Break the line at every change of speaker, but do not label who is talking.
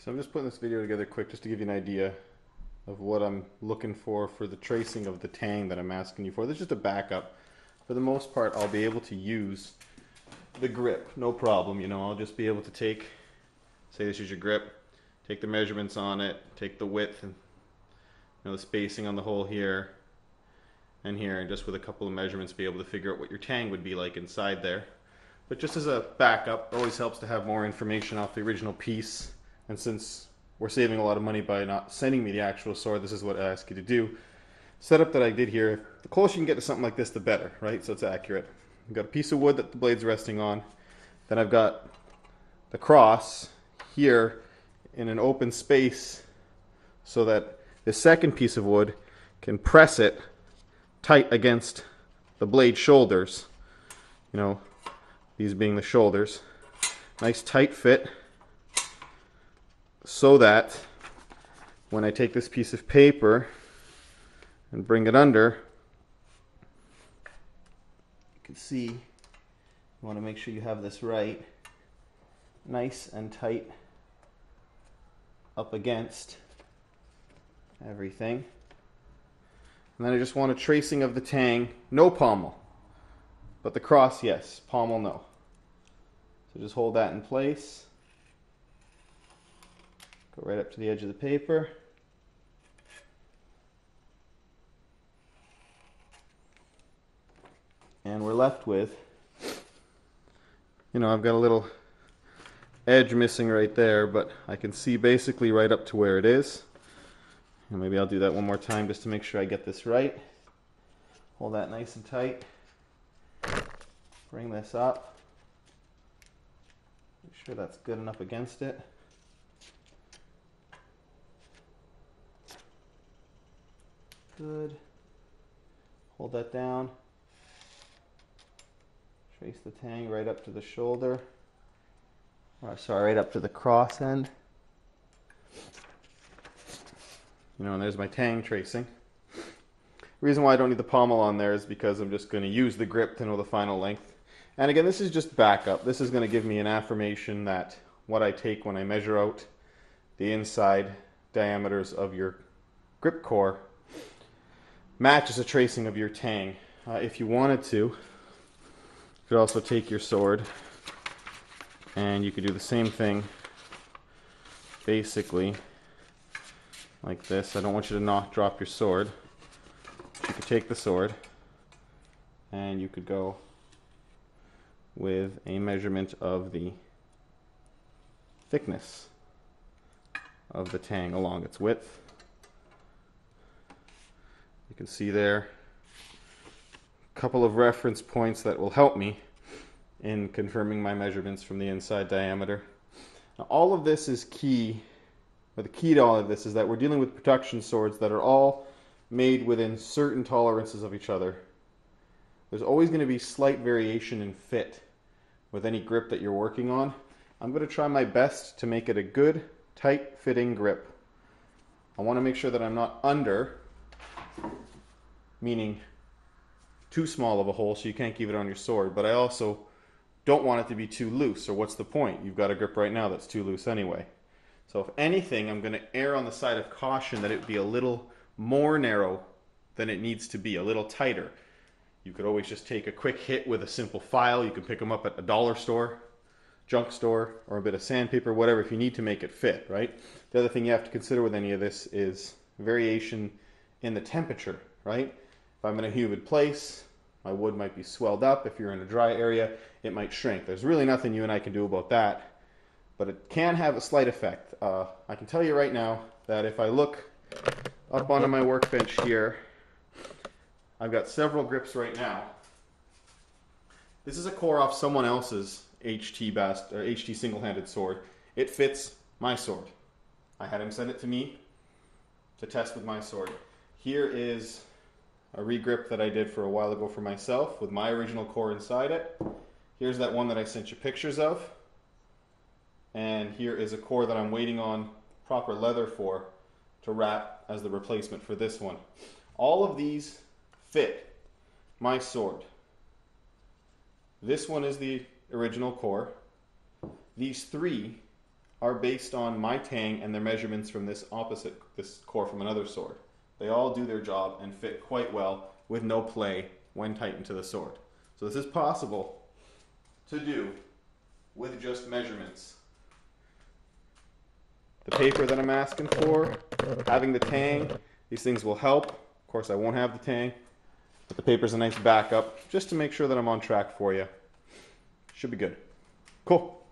So I'm just putting this video together quick just to give you an idea of what I'm looking for the tracing of the tang that I'm asking you for. This is just a backup. For the most part, I'll be able to use the grip, no problem. You know, I'll just be able to take, say this is your grip, take the measurements on it, take the width and the spacing on the hole here and here, and just with a couple of measurements be able to figure out what your tang would be like inside there. But just as a backup, it always helps to have more information off the original piece. And since we're saving a lot of money by not sending me the actual sword, this is what I ask you to do. Setup that I did here, the closer you can get to something like this, the better, right? So it's accurate. I've got a piece of wood that the blade's resting on. Then I've got the cross here in an open space so that the second piece of wood can press it tight against the blade shoulders. You know, these being the shoulders. Nice tight fit, so that when I take this piece of paper and bring it under, you can see, you want to make sure you have this right, nice and tight up against everything. And then I just want a tracing of the tang, no pommel, but the cross, yes, pommel, no. So just hold that in place. Go right up to the edge of the paper. And we're left with, I've got a little edge missing right there, but I can see basically right up to where it is. And maybe I'll do that one more time just to make sure I get this right. Hold that nice and tight. Bring this up. Make sure that's good enough against it. Good. Hold that down. Trace the tang right up to the shoulder. Or sorry, right up to the cross end. And there's my tang tracing. The reason why I don't need the pommel on there is because I'm just going to use the grip to know the final length. And again, this is just backup. This is going to give me an affirmation that what I take when I measure out the inside diameters of your grip core matches a tracing of your tang. If you wanted to, you could also take your sword and you could do the same thing basically like this. I don't want you to not drop your sword. You could take the sword and you could go with a measurement of the thickness of the tang along its width. You can see there a couple of reference points that will help me in confirming my measurements from the inside diameter. Now, all of this is key, or the key to all of this is that we're dealing with production swords that are all made within certain tolerances of each other. There's always going to be slight variation in fit with any grip that you're working on. I'm going to try my best to make it a good, tight fitting grip. I want to make sure that I'm not under, meaning too small of a hole so you can't keep it on your sword, but I also don't want it to be too loose, or what's the point? You've got a grip right now that's too loose anyway. So if anything, I'm going to err on the side of caution that it be a little more narrow than it needs to be, a little tighter. You could always just take a quick hit with a simple file. You can pick them up at a dollar store, junk store, or a bit of sandpaper, whatever, if you need to make it fit, right? The other thing you have to consider with any of this is variation in the temperature, right? If I'm in a humid place, my wood might be swelled up. If you're in a dry area, it might shrink. There's really nothing you and I can do about that, but it can have a slight effect. I can tell you right now that if I look up onto my workbench here, I've got several grips right now. This is a core off someone else's HT single-handed sword. It fits my sword. I had him send it to me to test with my sword. Here is a regrip that I did for a while ago for myself with my original core inside it. Here's that one that I sent you pictures of. And here is a core that I'm waiting on proper leather for to wrap as the replacement for this one. All of these fit my sword. This one is the original core. These three are based on my tang and their measurements from this core from another sword. They all do their job and fit quite well with no play when tightened to the sword. So this is possible to do with just measurements. The paper that I'm asking for, having the tang, these things will help. Of course, I won't have the tang, but the paper's a nice backup just to make sure that I'm on track for you. Should be good. Cool.